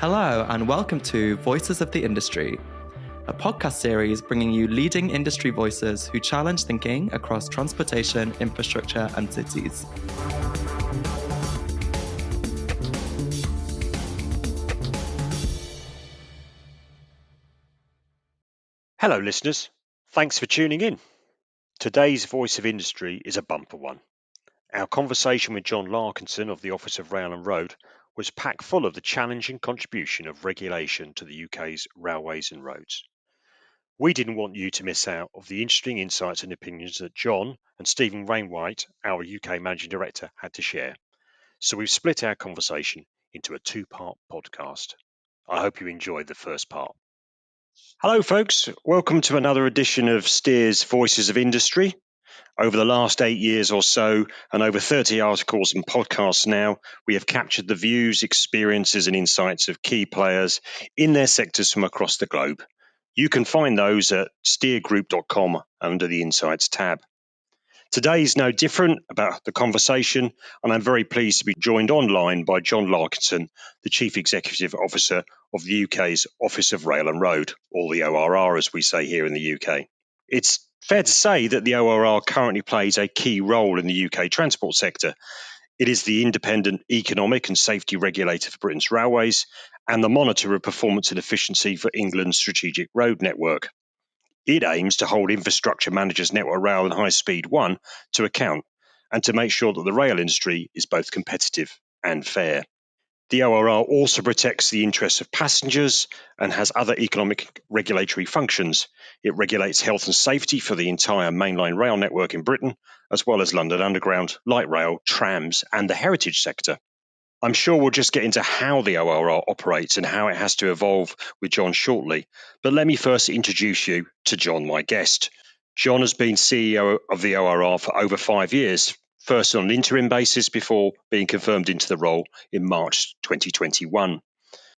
Hello and welcome to Voices of the Industry, a podcast series bringing you leading industry voices who challenge thinking across transportation, infrastructure and cities. Hello listeners, thanks for tuning in. Today's Voice of Industry is a bumper one. Our conversation with John Larkinson of the Office of Rail and Road was packed full of the challenging contribution of regulation to the UK's railways and roads. We didn't want you to miss out of the interesting insights and opinions that John and Stephen Wainwright, our UK Managing Director, had to share. So we've split our conversation into a two-part podcast. I hope you enjoyed the first part. Hello folks, welcome to another edition of Steer's Voices of Industry. Over the last 8 years or so, and over 30 articles and podcasts now, we have captured the views, experiences and insights of key players in their sectors from across the globe. You can find those at steergroup.com under the Insights tab. Today is no different about the conversation, and I'm very pleased to be joined online by John Larkinson, the Chief Executive Officer of the UK's Office of Rail and Road, or the ORR as we say here in the UK. It's fair to say that the ORR currently plays a key role in the UK transport sector. It is the independent economic and safety regulator for Britain's railways and the monitor of performance and efficiency for England's strategic road network. It aims to hold infrastructure managers Network Rail and High Speed 1 to account and to make sure that the rail industry is both competitive and fair. The ORR also protects the interests of passengers and has other economic regulatory functions. It regulates health and safety for the entire mainline rail network in Britain, as well as London Underground, light rail, trams, and the heritage sector. I'm sure we'll just get into how the ORR operates and how it has to evolve with John shortly. But let me first introduce you to John, my guest. John has been CEO of the ORR for over 5 years, first on an interim basis before being confirmed into the role in March 2021.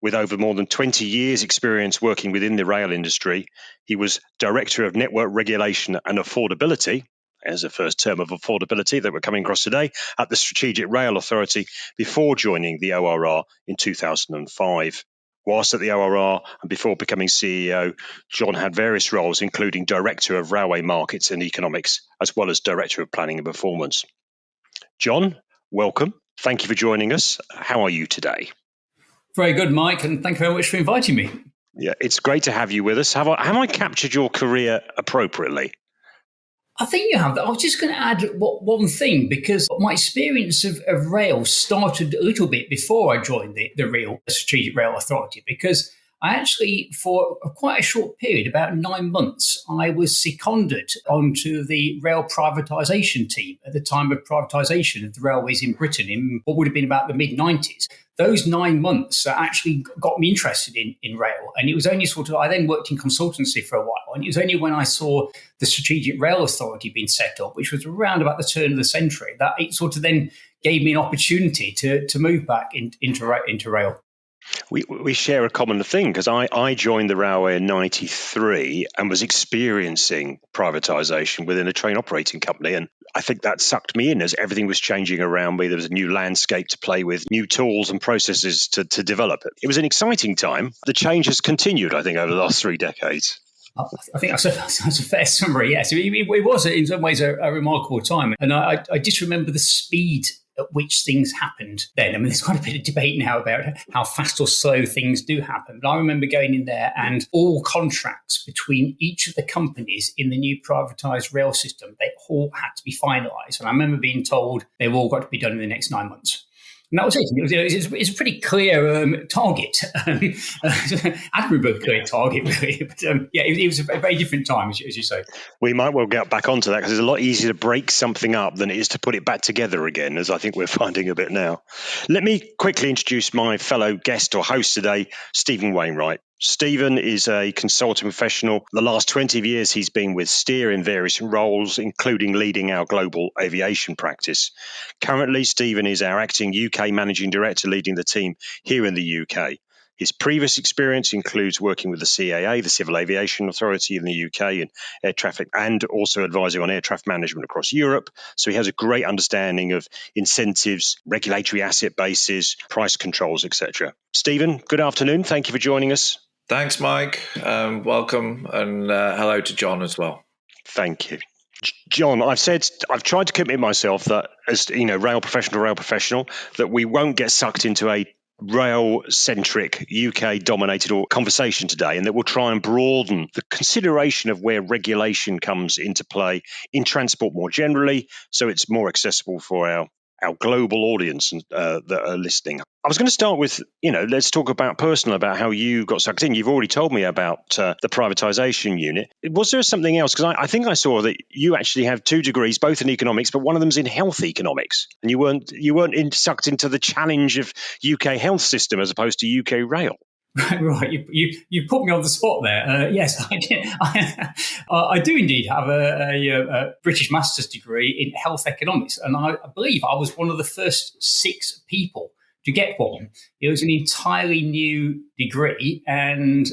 With over more than 20 years' experience working within the rail industry, he was Director of Network Regulation and Affordability, as a first term of affordability that we're coming across today, at the Strategic Rail Authority before joining the ORR in 2005. Whilst at the ORR and before becoming CEO, John had various roles, including Director of Railway Markets and Economics, as well as Director of Planning and Performance. John, welcome. Thank you for joining us. How are you today? Very good, Mike, and thank you very much for inviting me. Yeah, it's great to have you with us. Have I captured your career appropriately? I think you have. I was just going to add one thing, because my experience of rail started a little bit before I joined the Strategic Rail Authority, because I actually, for quite a short period, about 9 months, I was seconded onto the rail privatisation team at the time of privatisation of the railways in Britain in what would have been about the mid-90s. Those 9 months actually got me interested in rail. And it was only I then worked in consultancy for a while. And it was only when I saw the Strategic Rail Authority being set up, which was around about the turn of the century, that it sort of then gave me an opportunity to move back into rail. We share a common thing, because I joined the railway in 93 and was experiencing privatisation within a train operating company. And I think that sucked me in as everything was changing around me. There was a new landscape to play with, new tools and processes to develop. It was an exciting time. The change has continued, I think, over the last 3 decades. I think that's a fair summary, yes. It was in some ways a remarkable time. And I just remember the speed at which things happened then. I mean, there's quite a bit of debate now about how fast or slow things do happen. But I remember going in there and all contracts between each of the companies in the new privatised rail system, they all had to be finalised. And I remember being told they've all got to be done in the next 9 months. And that was it. It's a pretty clear target, admirably clear target, really. But it was a very different time, as you say. We might well get back onto that, because it's a lot easier to break something up than it is to put it back together again, as I think we're finding a bit now. Let me quickly introduce my fellow guest or host today, Stephen Wainwright. Stephen is a consulting professional. The last 20 years, he's been with Steer in various roles, including leading our global aviation practice. Currently, Stephen is our acting UK Managing Director, leading the team here in the UK. His previous experience includes working with the CAA, the Civil Aviation Authority in the UK, and air traffic, and also advising on air traffic management across Europe. So he has a great understanding of incentives, regulatory asset bases, price controls, etc. Stephen, good afternoon. Thank you for joining us. Thanks, Mike. Welcome, and hello to John as well. Thank you. John, I've tried to commit myself that, as rail professional, that we won't get sucked into a rail-centric, UK-dominated conversation today, and that we'll try and broaden the consideration of where regulation comes into play in transport more generally, so it's more accessible for our global audience that are listening. I was going to start with, let's talk about how you got sucked in. You've already told me about the privatisation unit. Was there something else? Because I think I saw that you actually have 2 degrees, both in economics, but one of them's in health economics, and you weren't sucked into the challenge of UK health system as opposed to UK rail. Right, you put me on the spot there. Yes, I do indeed have a British master's degree in health economics, and I believe I was one of the first 6 people to get one. It was an entirely new degree, and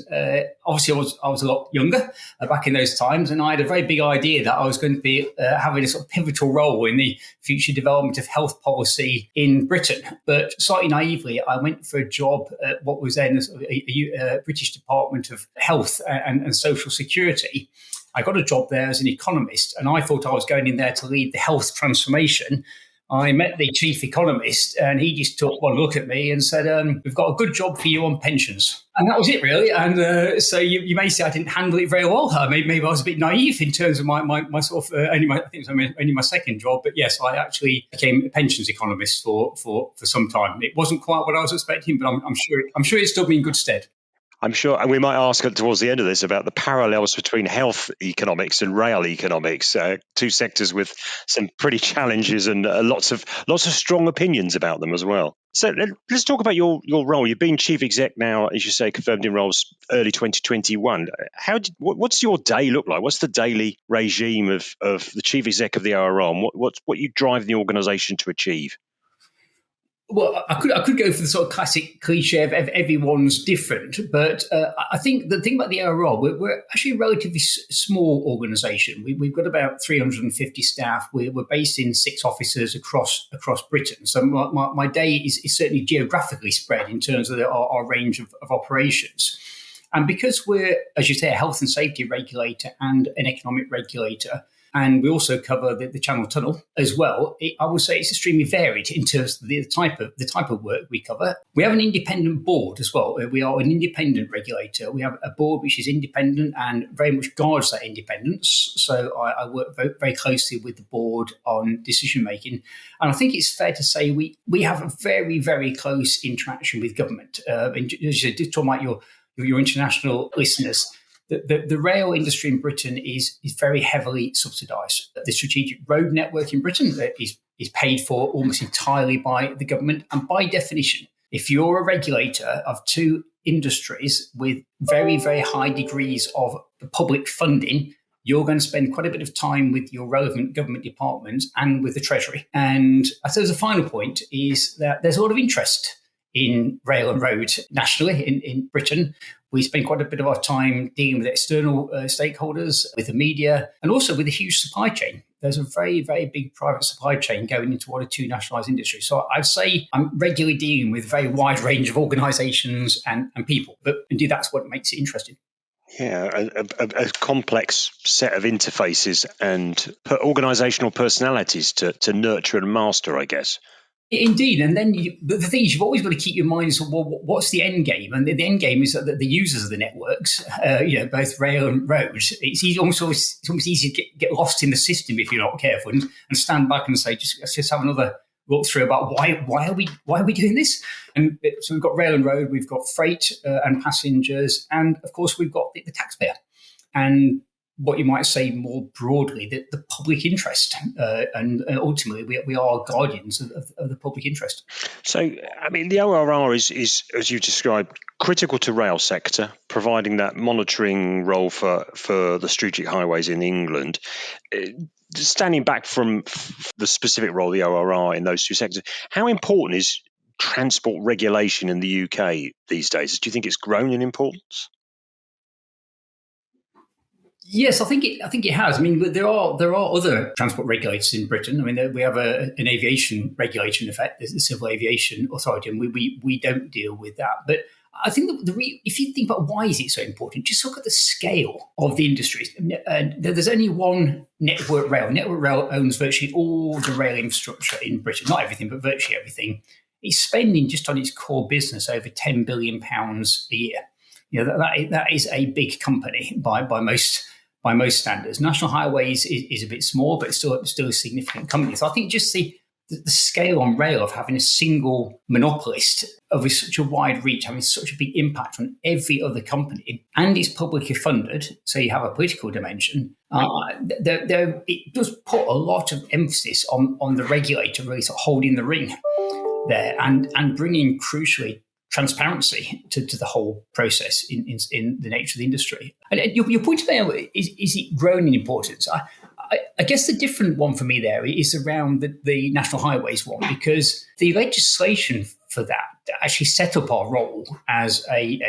obviously I was a lot younger back in those times, and I had a very big idea that I was going to be having a sort of pivotal role in the future development of health policy in Britain. But slightly naively, I went for a job at what was then a British Department of Health and Social Security. I got a job there as an economist, and I thought I was going in there to lead the health transformation. I met the chief economist, and he just took one look at me and said, we've got a good job for you on pensions. And that was it, really. And so you may say I didn't handle it very well. Maybe I was a bit naive in terms of my sort of, I think it was only my second job. But yes, I actually became a pensions economist for some time. It wasn't quite what I was expecting, but I'm sure it stood me in good stead. I'm sure, and we might ask towards the end of this about the parallels between health economics and rail economics, 2 sectors with some pretty challenges and lots of strong opinions about them as well. So let's talk about your role. You've been chief exec now, as you say, confirmed in roles early 2021. What's your day look like? What's the daily regime of the chief exec of the ORR, and what you drive the organisation to achieve? Well, I could go for the sort of classic cliche of everyone's different, but I think the thing about the ORR, we're actually a relatively small organisation. We've got about 350 staff. We're based in 6 offices across Britain. So my day is certainly geographically spread in terms of our range of operations. And because we're, as you say, a health and safety regulator and an economic regulator, and we also cover the Channel Tunnel as well, I would say it's extremely varied in terms of the type of work we cover. We have an independent board as well. We are an independent regulator. We have a board which is independent and very much guards that independence. So I work very, very closely with the board on decision making. And I think it's fair to say we have a very, very close interaction with government. And as you did talk about your international listeners, the rail industry in Britain is very heavily subsidised. The strategic road network in Britain is paid for almost entirely by the government. And by definition, if you're a regulator of 2 industries with very, very high degrees of public funding, you're going to spend quite a bit of time with your relevant government departments and with the Treasury. And I suppose the final point is that there's a lot of interest in rail and road nationally in Britain. We spend quite a bit of our time dealing with external stakeholders, with the media, and also with a huge supply chain. There's a very, very big private supply chain going into what are 2 nationalised industries. So I'd say I'm regularly dealing with a very wide range of organisations and people. But indeed, that's what makes it interesting. Yeah, a complex set of interfaces and organisational personalities to nurture and master, I guess. Indeed, and then the thing is, you've always got to keep your mind is, well, what's the end game? And the end game is that the users of the networks, both rail and road, it's almost easy to get lost in the system if you're not careful, and stand back and say, let's just have another look through about why are we doing this? And so we've got rail and road, we've got freight and passengers, and of course we've got the taxpayer. And what you might say more broadly, the public interest. And ultimately, we are guardians of the public interest. So, I mean, the ORR is, as you described, critical to rail sector, providing that monitoring role for the strategic highways in England. Standing back from the specific role of the ORR in those 2 sectors, how important is transport regulation in the UK these days? Do you think it's grown in importance? Yes, I think it has. I mean, there are other transport regulators in Britain. I mean, we have an aviation regulator, in effect, the Civil Aviation Authority, and we don't deal with that. But I think that if you think about why is it so important, just look at the scale of the industry. There's only one Network Rail. Network Rail owns virtually all the rail infrastructure in Britain, not everything, but virtually everything. It's spending just on its core business over £10 billion a year. That is a big company by most standards. National Highways is a bit small, but it's still a significant company. So I think just the scale on rail of having a single monopolist of such a wide reach, having such a big impact on every other company, and it's publicly funded, so you have a political dimension. It does put a lot of emphasis on the regulator really sort of holding the ring there and bringing, crucially, transparency to the whole process in the nature of the industry. And your point about is it grown in importance? I guess the different one for me there is around the National Highways one, because the legislation for that actually set up our role as a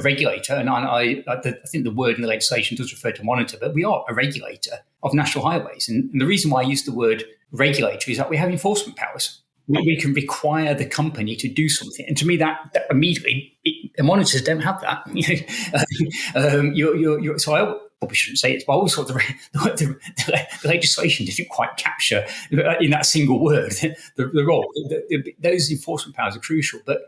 regulator. And I think the word in the legislation does refer to monitor, but we are a regulator of National Highways. And the reason why I use the word regulator is that we have enforcement powers. We can require the company to do something, and to me, that immediately, the monitors don't have that. So I probably shouldn't say it, but I always thought the legislation didn't quite capture in that single word the role. Those enforcement powers are crucial, but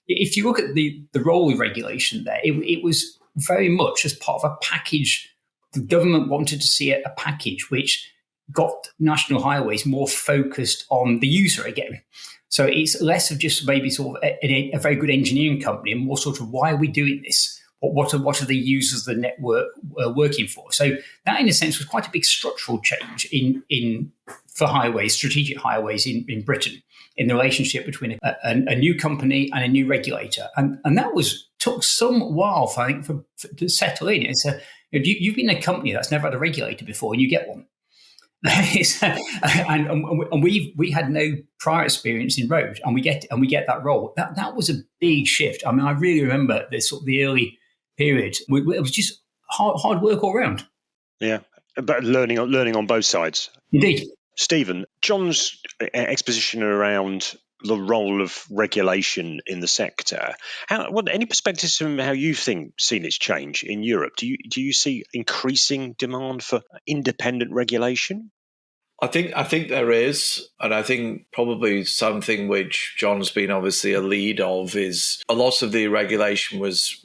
if you look at the role of regulation there, it was very much as part of a package. The government wanted to see a package which got National Highways more focused on the user again. So it's less of just maybe sort of a very good engineering company and more sort of, why are we doing this? What are the users of the network working for? So that, in a sense, was quite a big structural change for highways, strategic highways in Britain, in the relationship between a new company and a new regulator. And that took some while, I think, to settle in. It's you've been a company that's never had a regulator before, and you get one. and we had no prior experience in road, and we get that role. That was a big shift. I mean, I really remember the early period. It was just hard work all around. Yeah, but learning on both sides. Indeed, Stephen, John's exposition around the role of regulation in the sector. Any perspectives from how you've seen its change in Europe? Do you see increasing demand for independent regulation? I think there is, and I think probably something which John's been obviously a lead of is a lot of the regulation was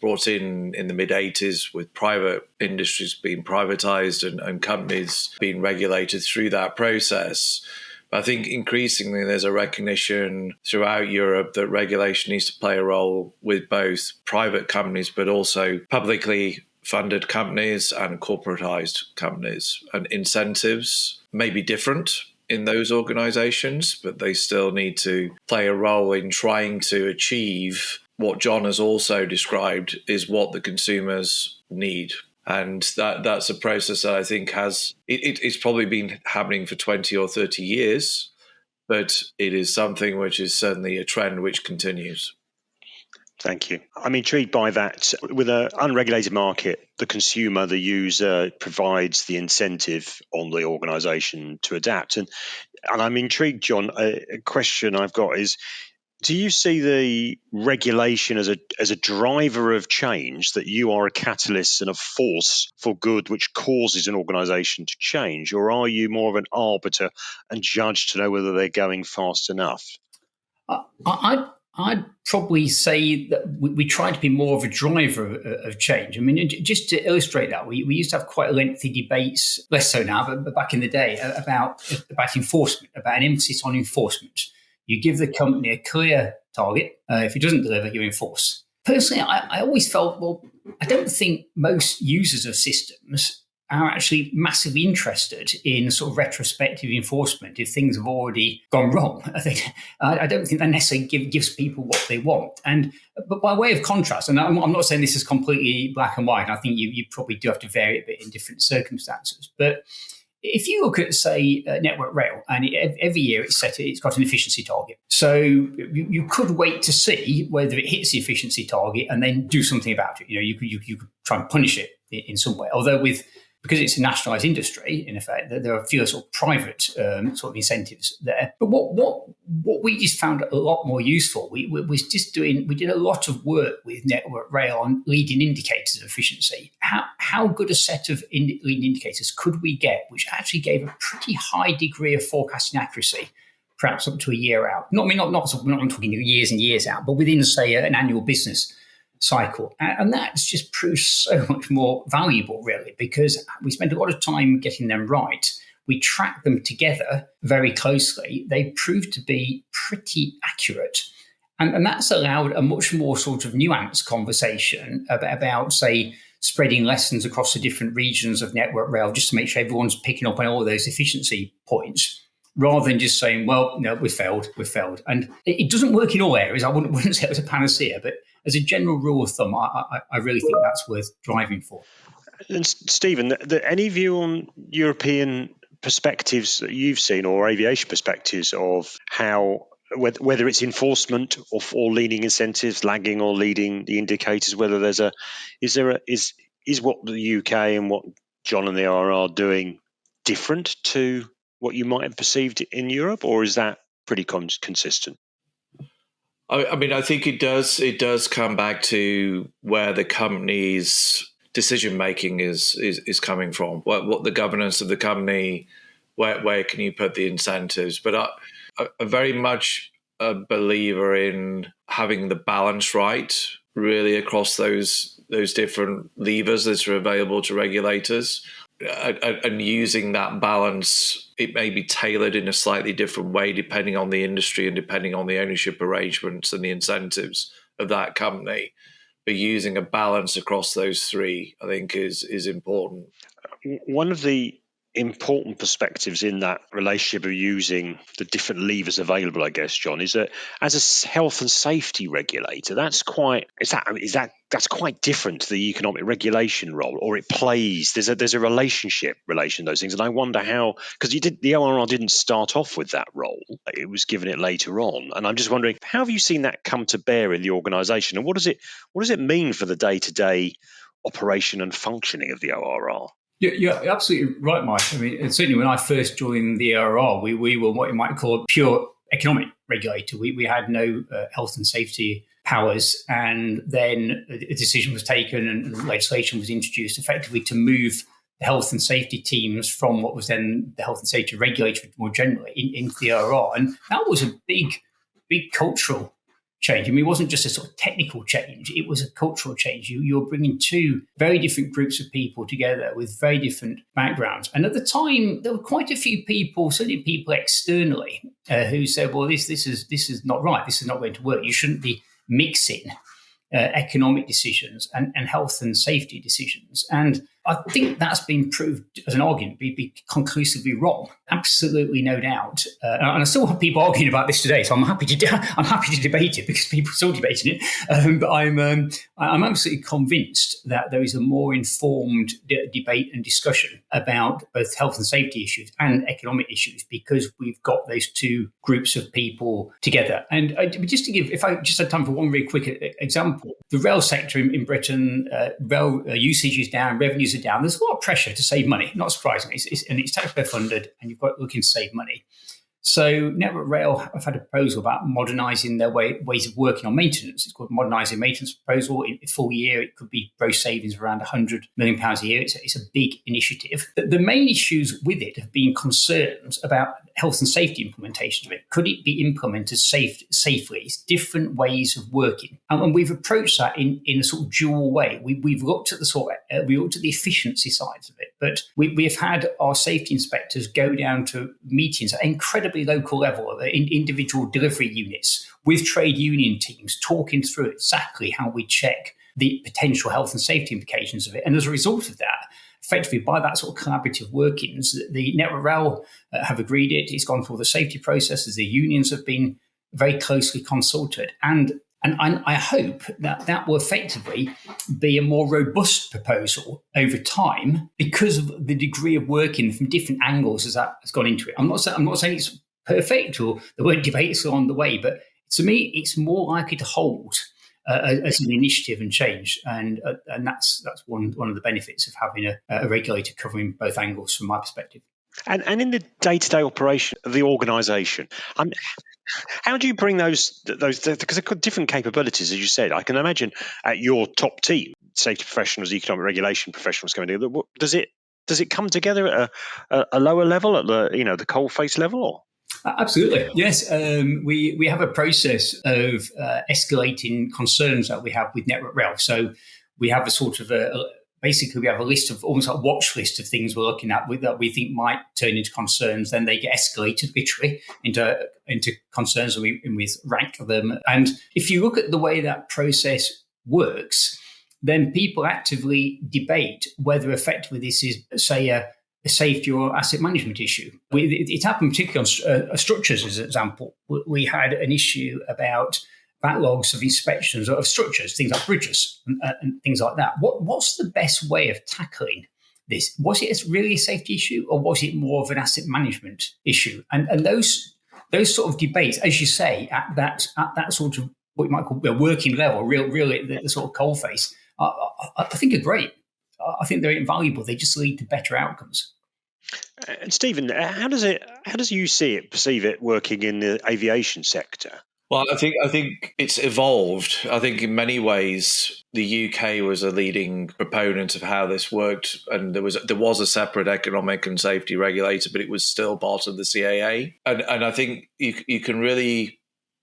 brought in the mid-80s with private industries being privatised and companies being regulated through that process. But I think increasingly there's a recognition throughout Europe that regulation needs to play a role with both private companies but also publicly funded companies and corporatized companies, and incentives may be different in those organizations, but they still need to play a role in trying to achieve what John has also described is what the consumers need. And that's a process that I think it's probably been happening for 20 or 30 years, but it is something which is certainly a trend which continues. Thank you. I'm intrigued by that. With an unregulated market, the consumer, the user, provides the incentive on the organisation to adapt. And I'm intrigued, John, a question I've got is, do you see the regulation as a driver of change, that you are a catalyst and a force for good which causes an organisation to change? Or are you more of an arbiter and judge to know whether they're going fast enough? I'd probably say that we try to be more of a driver of change. I mean, just to illustrate that, we used to have quite lengthy debates, less so now, but back in the day, about enforcement, about an emphasis on enforcement. You give the company a clear target. If it doesn't deliver, you enforce. Personally, I always felt, well, I don't think most users of systems are actually massively interested in sort of retrospective enforcement if things have already gone wrong. I don't think that necessarily gives people what they want. But by way of contrast, and I'm not saying this is completely black and white, I think you probably do have to vary a bit in different circumstances. But if you look at, say, Network Rail, and every year it's got an efficiency target. So you could wait to see whether it hits the efficiency target and then do something about it. You could try and punish it in some way. Although because it's a nationalised industry, in effect, there are fewer sort of private sort of incentives there. But what we just found a lot more useful, we did a lot of work with Network Rail on leading indicators of efficiency. How good a set of leading indicators could we get, which actually gave a pretty high degree of forecasting accuracy, perhaps up to a year out. We're not talking years and years out, but within, say, an annual business cycle. And that's just proved so much more valuable, really, because we spent a lot of time getting them right. We tracked them together very closely. They proved to be pretty accurate. And that's allowed a much more sort of nuanced conversation about, say, spreading lessons across the different regions of Network Rail, just to make sure everyone's picking up on all those efficiency points, rather than just saying, well, no, we failed. And it doesn't work in all areas. I wouldn't say it was a panacea, but as a general rule of thumb, I really think that's worth driving for. And Stephen, any view on European perspectives that you've seen, or aviation perspectives, of how, whether it's enforcement or leading incentives, lagging or leading the indicators, whether is what the UK and what John and the ORR are doing different to what you might have perceived in Europe, or is that pretty consistent? I mean, I think it does come back to where the company's decision making is coming from. What the governance of the company, where can you put the incentives? But I'm very much a believer in having the balance right, really, across those different levers that are available to regulators. And using that balance, it may be tailored in a slightly different way depending on the industry and depending on the ownership arrangements and the incentives of that company. But using a balance across those three, I think, is important. One of the important perspectives in that relationship of using the different levers available, I guess, John, is that as a health and safety regulator, that's quite different to the economic regulation role, or it plays. There's a relation those things, and I wonder how, because the ORR didn't start off with that role; it was given it later on, and I'm just wondering, how have you seen that come to bear in the organisation, and what does it mean for the day-to-day operation and functioning of the ORR? You're absolutely right, Mike. I mean, certainly when I first joined the ORR, we were what you might call a pure economic regulator. We had no health and safety powers. And then a decision was taken and legislation was introduced effectively to move the health and safety teams from what was then the health and safety regulator more generally into the ORR. And that was a big cultural change. I mean, it wasn't just a sort of technical change, it was a cultural change. You were bringing two very different groups of people together with very different backgrounds. And at the time, there were quite a few people, certainly people externally, who said, well, this is not right. This is not going to work. You shouldn't be mixing economic decisions and health and safety decisions. And I think that's been proved as an argument be conclusively wrong. Absolutely, no doubt. And I still have people arguing about this today, so I'm happy to debate it because people are still debating it. But I'm absolutely convinced that there is a more informed debate and discussion about both health and safety issues and economic issues because we've got those two groups of people together. And just to give, if I just had time for one very quick example, the rail sector in Britain, rail usage is down, revenues are down. There's a lot of pressure to save money, not surprisingly, and it's taxpayer funded, and you've got looking to save money. So Network Rail have had a proposal about modernising their ways of working on maintenance. It's called Modernising Maintenance Proposal. In a full year, it could be gross savings of around £100 million a year. It's a big initiative. The main issues with it have been concerns about health and safety implementation of it. Could it be implemented safely? It's different ways of working. And we've approached that in a sort of dual way. We've looked at we looked at the efficiency sides of it, but we've had our safety inspectors go down to meetings at incredibly local level, in individual delivery units with trade union teams, talking through exactly how we check the potential health and safety implications of it. And as a result of that, effectively by that sort of collaborative workings, the Network Rail have agreed it. It's gone through all the safety processes. The unions have been very closely consulted. And And I hope that will effectively be a more robust proposal over time because of the degree of working from different angles as that has gone into it. I'm not saying it's perfect or there weren't debates along the way, but to me, it's more likely to hold as an initiative and change. And that's one of the benefits of having a regulator covering both angles from my perspective. And in the day-to-day operation of the organisation, how do you bring those because they've got different capabilities, as you said. I can imagine at your top team, safety professionals, economic regulation professionals coming together. Does it come together at a lower level, at the coalface level? Or? Absolutely, yes. We have a process of escalating concerns that we have with Network Rail. So we have a sort of basically we have a list of almost like a watch list of things we're looking at that we think might turn into concerns. Then they get escalated literally into concerns, and we rank them. And if you look at the way that process works, then people actively debate whether effectively this is, say, a safety or asset management issue. It happened particularly on structures, as an example. We had an issue about backlogs of inspections of structures, things like bridges and things like that. What's the best way of tackling this? Was it really a safety issue, or was it more of an asset management issue? And those sort of debates, as you say, at that sort of what you might call a working level, really the sort of coalface, I think are great. I think they're invaluable. They just lead to better outcomes. And Stephen, how does you perceive it working in the aviation sector? Well, I think it's evolved. I think in many ways the UK was a leading proponent of how this worked, and there was a separate economic and safety regulator, but it was still part of the CAA. And I think you can really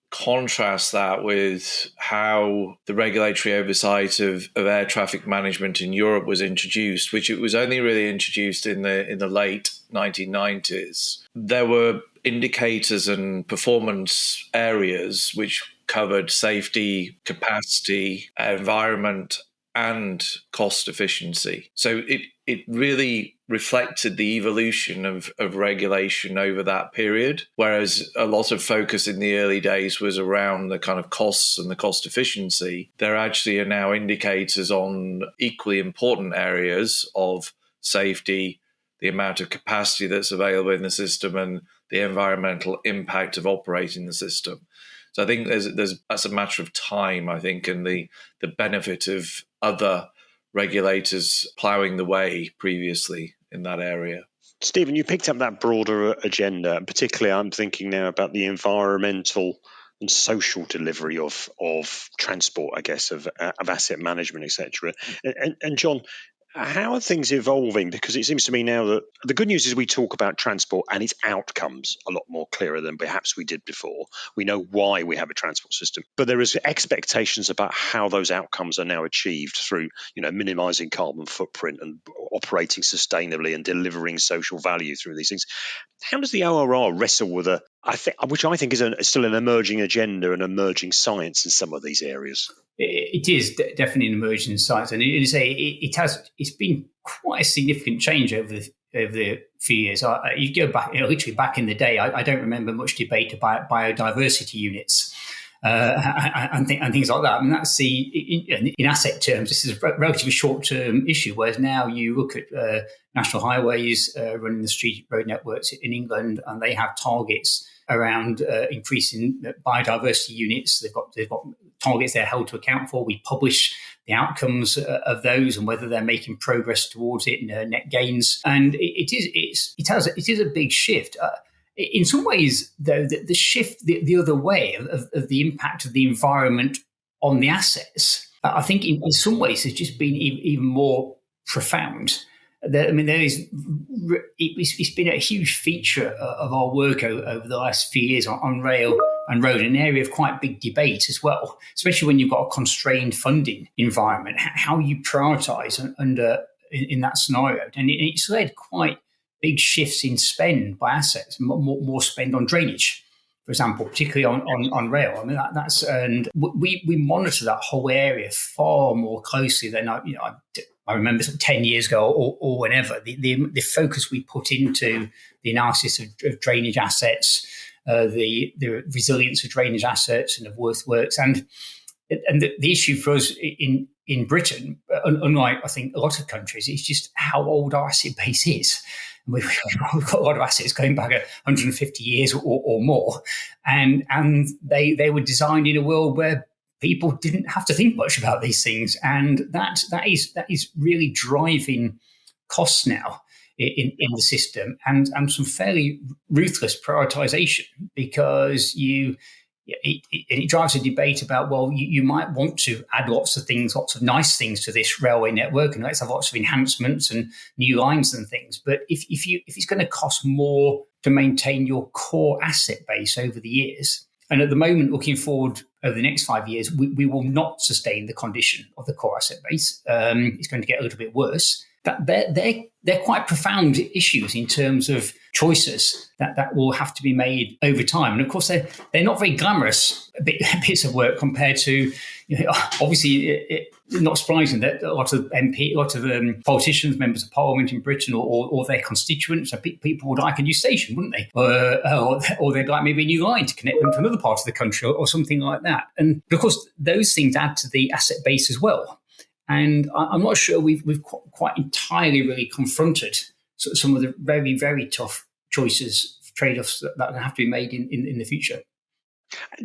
contrast that with how the regulatory oversight of air traffic management in Europe was introduced, which it was only really introduced in the late 1990s. There were indicators and performance areas which covered safety, capacity, environment, and cost efficiency. So it really reflected the evolution of regulation over that period, whereas a lot of focus in the early days was around the kind of costs and the cost efficiency. There actually are now indicators on equally important areas of safety, the amount of capacity that's available in the system, and the environmental impact of operating the system. So I think that's a matter of time, I think, and the benefit of other regulators ploughing the way previously in that area. Stephen, you picked up that broader agenda, and particularly I'm thinking now about the environmental and social delivery of transport, I guess, of asset management, etc. And John, how are things evolving? Because it seems to me now that the good news is we talk about transport and its outcomes a lot more clearer than perhaps we did before. We know why we have a transport system, but there is expectations about how those outcomes are now achieved through, minimizing carbon footprint and operating sustainably and delivering social value through these things. How does the ORR wrestle with which I think is still an emerging agenda and emerging science in some of these areas? It is definitely an emerging science, and it's been quite a significant change over the few years. You go back, literally back in the day, I don't remember much debate about biodiversity units and things like that. I mean, that's in asset terms, this is a relatively short-term issue, whereas now you look at national highways running the street road networks in England, and they have targets around increasing biodiversity units. They've got targets they're held to account for. We publish the outcomes of those and whether they're making progress towards it, net gains. And it is a big shift. In some ways, though, the shift the other way of the impact of the environment on the assets, I think in some ways has just been even more profound. It's been a huge feature of our work over the last few years on rail and road, an area of quite big debate as well, especially when you've got a constrained funding environment, how you prioritise in that scenario. And it's led quite big shifts in spend by assets, more spend on drainage, for example, particularly on rail. I mean, and we monitor that whole area far more closely than I remember 10 years ago or whenever. The focus we put into the analysis of drainage assets, the resilience of drainage assets and of earthworks, and And the issue for us in Britain, unlike I think a lot of countries, is just how old our asset base is. We've got a lot of assets going back 150 years or more, and they were designed in a world where people didn't have to think much about these things, and that is really driving costs now in the system, and some fairly ruthless prioritisation, because it drives a debate about, well, you might want to add lots of nice things to this railway network, and let's have lots of enhancements and new lines and things. But if it's going to cost more to maintain your core asset base over the years, and at the moment, looking forward over the next 5 years, we will not sustain the condition of the core asset base. It's going to get a little bit worse. That they're quite profound issues in terms of choices that will have to be made over time. And of course, they're not very glamorous bits of work compared to, obviously, not surprising that a lot of politicians, members of parliament in Britain, or their constituents, people would like a new station, wouldn't they? Or they'd like maybe a new line to connect them to another part of the country, or something like that. And of course, those things add to the asset base as well. And I'm not sure we've quite entirely really confronted some of the very, very tough choices, trade-offs that have to be made in the future.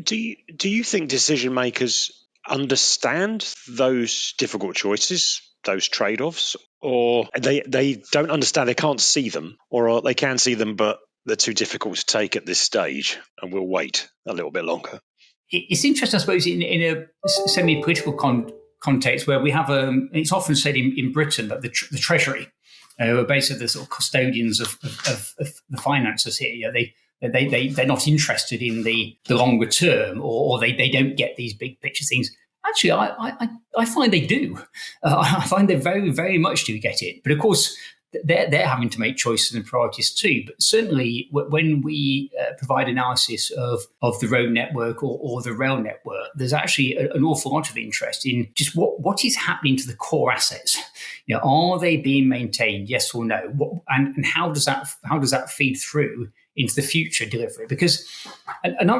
Do you think decision makers understand those difficult choices, those trade-offs, or they don't understand, they can't see them, or they can see them, but they're too difficult to take at this stage, and we'll wait a little bit longer? It's interesting, I suppose, in a semi-political context where we have it's often said in Britain that the Treasury are basically the sort of custodians of the finances here. They're not interested in the longer term, or they don't get these big picture things. Actually, I find they do. I find they very, very much do get it. But of course, they're having to make choices and priorities too. But certainly, when we provide analysis of the road network or the rail network, there's actually an awful lot of interest in just what is happening to the core assets. Are they being maintained? Yes or no? And how does that feed through into the future delivery? Because and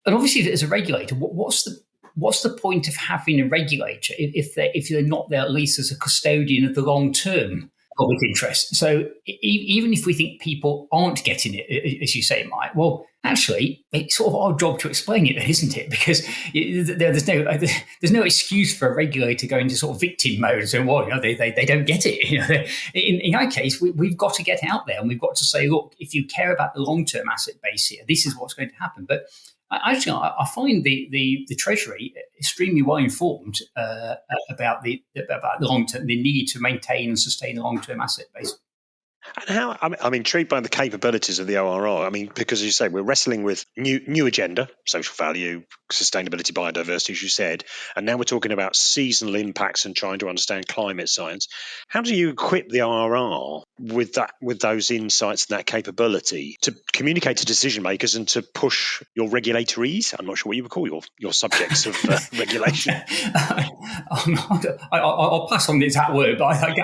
obviously, as a regulator, what's the point of having a regulator if they're not there at least as a custodian of the long term public interest? So even if we think people aren't getting it, as you say, Mike, well, actually, it's sort of our job to explain it, isn't it? Because there's no excuse for a regulator going to sort of victim mode and saying, well, they don't get it. In our case, we've got to get out there and we've got to say, look, if you care about the long-term asset base here, this is what's going to happen. But actually, I find the Treasury extremely well informed about the long term, the need to maintain and sustain a long-term asset base. And how I'm intrigued by the capabilities of the ORR. Because as you say, we're wrestling with new agenda, social value, sustainability, biodiversity, as you said, and now we're talking about seasonal impacts and trying to understand climate science. How do you equip the ORR with those insights and that capability to communicate to decision makers and to push your regulatories? I'm not sure what you would call your subjects of regulation. I'll pass on the exact word, but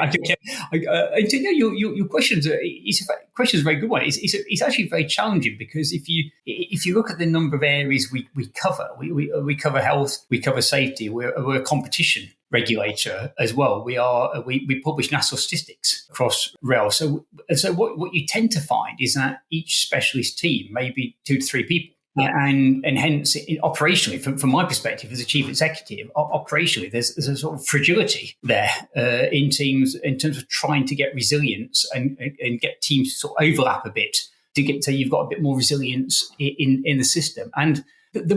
your question is a very good one. It's actually very challenging, because if you look at the number of areas we cover, we cover health, we cover safety, we're a competition regulator as well. We publish national statistics across rail. So what you tend to find is that each specialist team may be 2 to 3 people. And hence, operationally, from my perspective as a chief executive, operationally, there's a sort of fragility there in teams in terms of trying to get resilience and get teams to sort of overlap a bit to get so you've got a bit more resilience in the system. And the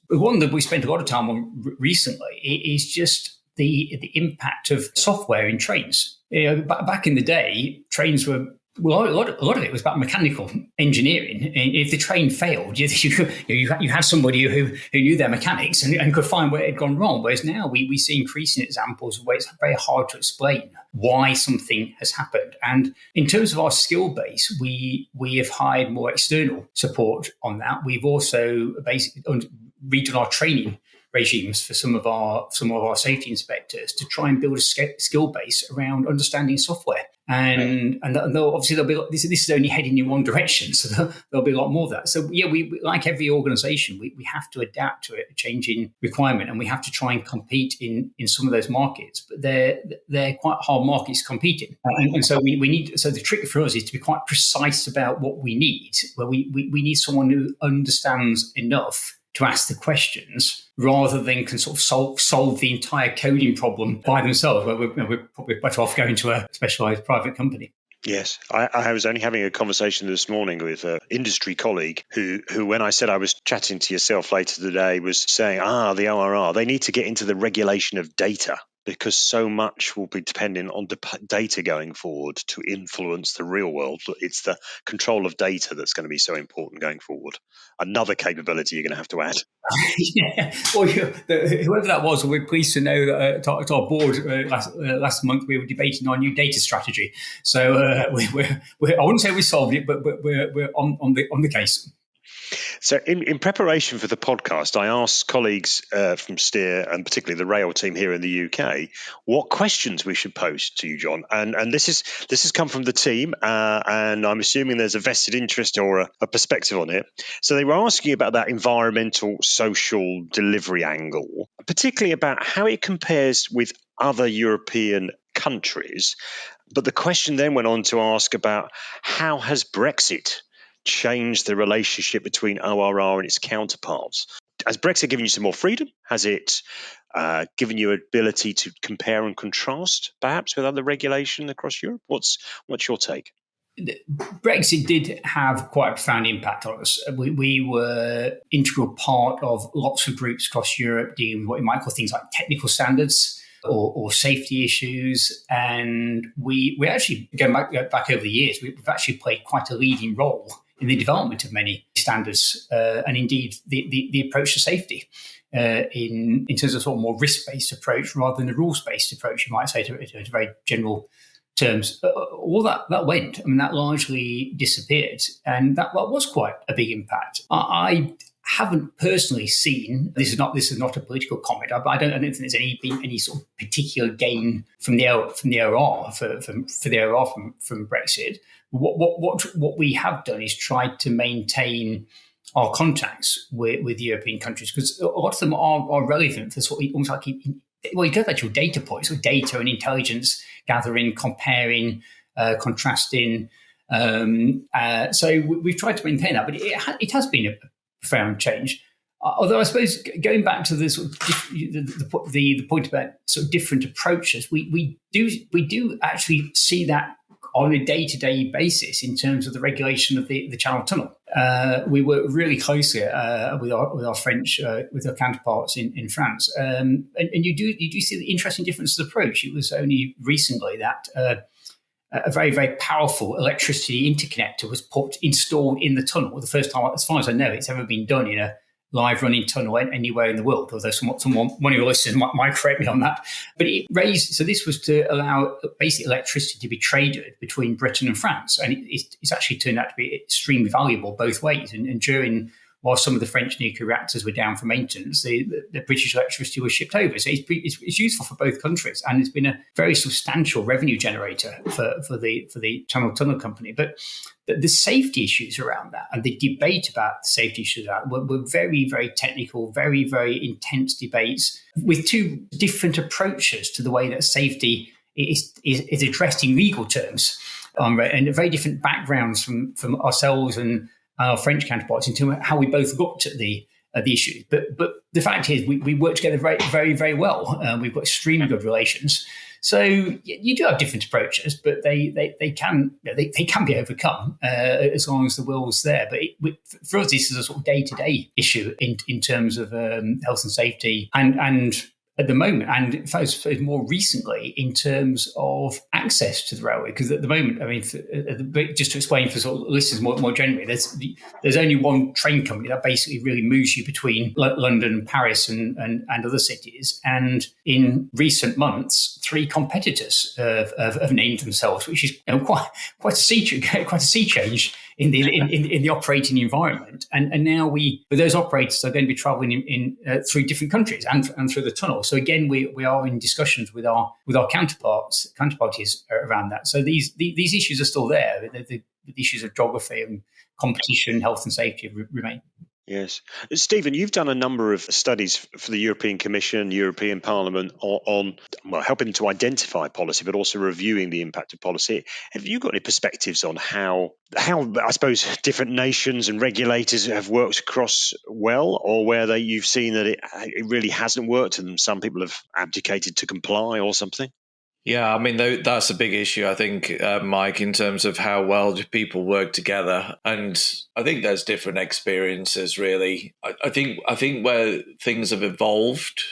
one that we spent a lot of time on recently is just the impact of software in trains. Back in the day, trains were. Well, a lot of it was about mechanical engineering. And if the train failed, you had somebody who knew their mechanics and could find where it had gone wrong. Whereas now we see increasing examples where it's very hard to explain why something has happened. And in terms of our skill base, we have hired more external support on that. We've also basically redone our training regimes for some of our safety inspectors to try and build a skill base around understanding software. And obviously this is only heading in one direction, so there'll be a lot more of that. So yeah, we like every organisation, we have to adapt to a changing requirement, and we have to try and compete in some of those markets. But they're quite hard markets to compete in, and so we need. So the trick for us is to be quite precise about what we need. Where we need someone who understands enough to ask the questions, rather than can sort of solve the entire coding problem by themselves, where we're probably better off going to a specialised private company. Yes, I was only having a conversation this morning with an industry colleague who, when I said I was chatting to yourself later today, was saying, the ORR, they need to get into the regulation of data, because so much will be dependent on data going forward to influence the real world. It's the control of data that's going to be so important going forward. Another capability you're going to have to add. Yeah, well, whoever that was, we're pleased to know that at our board last month we were debating our new data strategy. So I wouldn't say we solved it, but we're on the case. So in preparation for the podcast, I asked colleagues from Steer, and particularly the rail team here in the UK, what questions we should pose to you, John. And this has come from the team, and I'm assuming there's a vested interest or a perspective on it. So they were asking about that environmental, social delivery angle, particularly about how it compares with other European countries. But the question then went on to ask about how has Brexit change the relationship between ORR and its counterparts? Has Brexit given you some more freedom? Has it given you ability to compare and contrast, perhaps, with other regulation across Europe? What's your take? Brexit did have quite a profound impact on us. We were integral part of lots of groups across Europe dealing with what you might call things like technical standards or safety issues. And we actually, going back over the years, we've actually played quite a leading role in the development of many standards, and indeed the approach to safety in terms of sort of more risk-based approach rather than a rules-based approach, you might say, to very general terms. All that went. I mean, that largely disappeared, and that was quite a big impact. I haven't personally seen, this is not a political comment, but I don't think there's been any sort of particular gain from the ORR from Brexit. What we have done is tried to maintain our contacts with European countries, because a lot of them are relevant for sort of almost like you go back to your data points, with data and intelligence gathering, comparing, contrasting. So we've tried to maintain that, but it has been a profound change. Although I suppose going back to the sort of the point about sort of different approaches, we do actually see that on a day-to-day basis in terms of the regulation of the Channel Tunnel. We work really closely with our French, with our counterparts in France, and you do see the interesting differences of approach. It was only recently that a very, very powerful electricity interconnector was installed in the tunnel. The first time, as far as I know, it's ever been done in a live running tunnel anywhere in the world, although one of your listeners might correct me on that. But so this was to allow basic electricity to be traded between Britain and France. And it's actually turned out to be extremely valuable both ways. And while some of the French nuclear reactors were down for maintenance, the British electricity was shipped over. So it's useful for both countries, and it's been a very substantial revenue generator for the Channel Tunnel Company. But the safety issues around that and the debate about the safety issues were very, very technical, very, very intense debates with two different approaches to the way that safety is addressed in legal terms, and very different backgrounds from ourselves and our French counterparts into how we both looked at the issues. But the fact is, we work together very, very, very well. We've got extremely good relations. So you do have different approaches, but they can be overcome as long as the will's there. But for us, this is a sort of day-to-day issue in terms of health and safety, and at the moment, and in fact, more recently, in terms of access to the railway. Because at the moment, I mean, just to explain for sort of listeners more generally, there's only one train company that basically really moves you between London, Paris, and other cities. And in recent months, 3 competitors have named themselves, which is quite a sea change in the operating environment. And now those operators are going to be traveling in through different countries and through the tunnel. So again, we are in discussions with our counterparties around that. So these issues are still there. The issues of geography and competition, health and safety remain. Yes. Stephen, you've done a number of studies for the European Commission, European Parliament on helping to identify policy, but also reviewing the impact of policy. Have you got any perspectives on how I suppose different nations and regulators have worked across well, or where you've seen that it really hasn't worked and some people have abdicated to comply or something? Yeah, I mean, that's a big issue, I think, Mike, in terms of how well do people work together. And I think there's different experiences, really. I think where things have evolved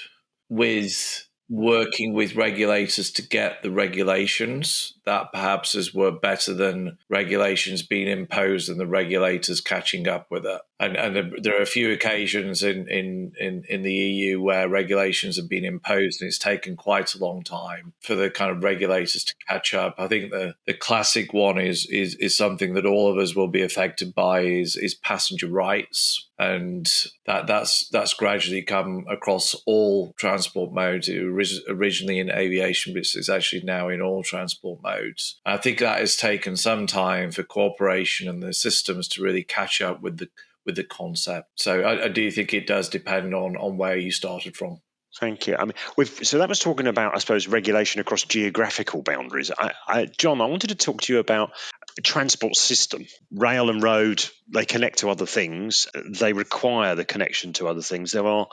with working with regulators to get the regulations that perhaps were better than regulations being imposed and the regulators catching up with it. And there are a few occasions in the EU where regulations have been imposed and it's taken quite a long time for the kind of regulators to catch up. I think the classic one is something that all of us will be affected by is passenger rights. And that's gradually come across all transport modes. It was originally in aviation, but it's actually now in all transport modes. I think that has taken some time for cooperation and the systems to really catch up with the concept. So I do think it does depend on where you started from. Thank you. I mean, so that was talking about, I suppose, regulation across geographical boundaries. John, I wanted to talk to you about transport system. Rail and road, they connect to other things. They require the connection to other things. There are,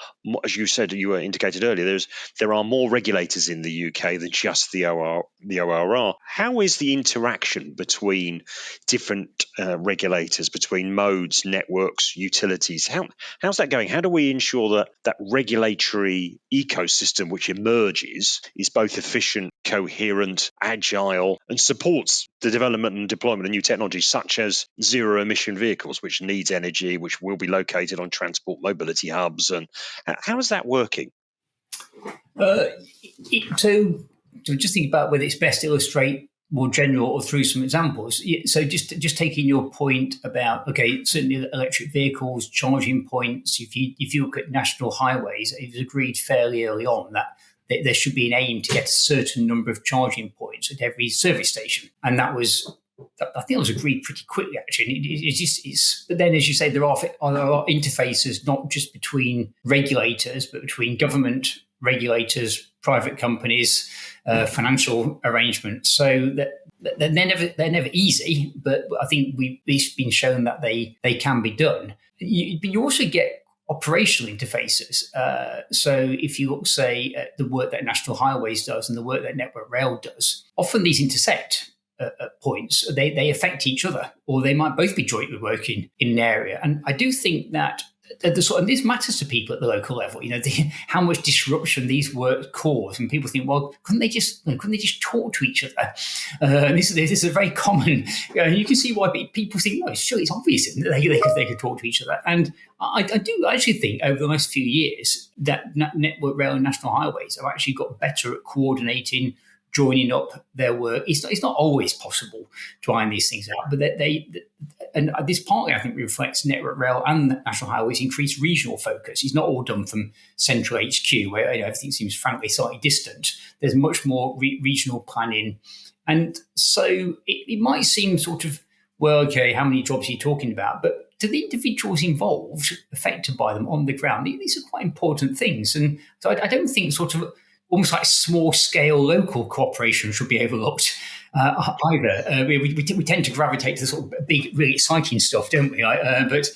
as you said, you were indicated earlier, there are more regulators in the UK than just the ORR. How is the interaction between different regulators, between modes, networks, utilities? How's that going? How do we ensure that regulatory ecosystem which emerges is both efficient, coherent, agile, and supports the development and deployment of new technologies such as zero-emission vehicles, which needs energy, which will be located on transport mobility hubs? And how is that working? So just think about whether it's best to illustrate more general or through some examples. So just taking your point about, certainly electric vehicles, charging points. If you look at national highways, it was agreed fairly early on that there should be an aim to get a certain number of charging points at every service station, and I think it was agreed pretty quickly, actually. But then, as you say, there are interfaces not just between regulators, but between government, regulators, private companies, financial arrangements. So that they're never easy, but I think it's been shown that they can be done. But you also get operational interfaces. So if you look, say, at the work that National Highways does and the work that Network Rail does, often these intersect at points. They affect each other, or they might both be jointly working in an area. And I do think that and this matters to people at the local level. How much disruption these works cause, and people think, well, couldn't they just talk to each other? And this is a very common. You can see why people think, no, sure, it's obvious that they could talk to each other. And I do actually think over the last few years that Network Rail and National Highways have actually got better at coordinating, joining up their work. It's not always possible to iron these things out, but and this partly, I think, reflects Network Rail and National Highways' increased regional focus. It's not all done from central HQ, where everything seems frankly slightly distant. There's much more regional planning. And so it might seem sort of, well, okay, how many jobs are you talking about? But to the individuals involved, affected by them on the ground, these are quite important things. And so I don't think sort of almost like small-scale local cooperation should be overlooked either. We tend to gravitate to the sort of big, really exciting stuff, don't we? But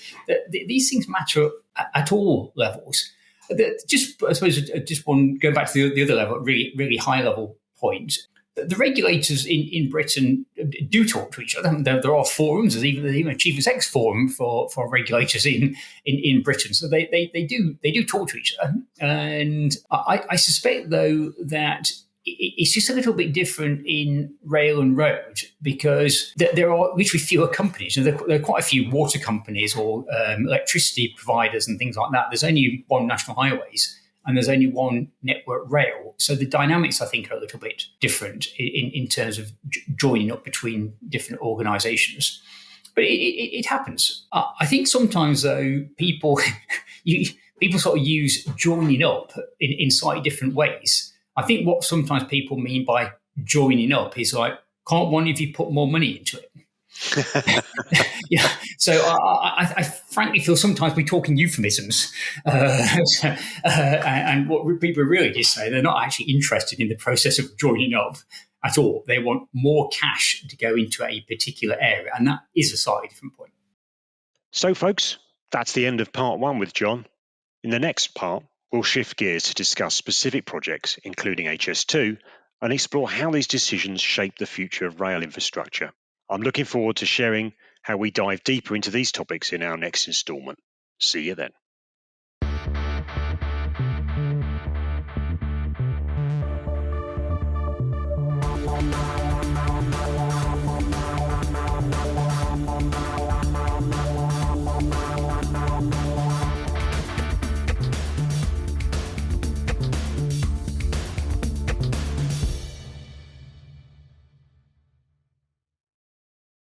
these things matter at all levels. I suppose, going back to the other level, really, really high-level point. The regulators in Britain do talk to each other. There are forums. There's even a chief exec's forum for regulators in Britain. So they do talk to each other. And I suspect, though, that it's just a little bit different in rail and road because there are literally fewer companies. There are quite a few water companies or electricity providers and things like that. There's only one National Highways, and there's only one Network Rail. So the dynamics, I think, are a little bit different in terms of joining up between different organisations. But it happens. I think sometimes, though, people people sort of use joining up in slightly different ways. I think what sometimes people mean by joining up is like, can't one of you put more money into it? Yeah. So I frankly feel sometimes we talk in euphemisms, and what people really just say, they're not actually interested in the process of joining up at all. They want more cash to go into a particular area, and that is a slightly different point. So, folks, that's the end of part 1 with John. In the next part, we'll shift gears to discuss specific projects, including HS2, and explore how these decisions shape the future of rail infrastructure. I'm looking forward to sharing how we dive deeper into these topics in our next instalment. See you then.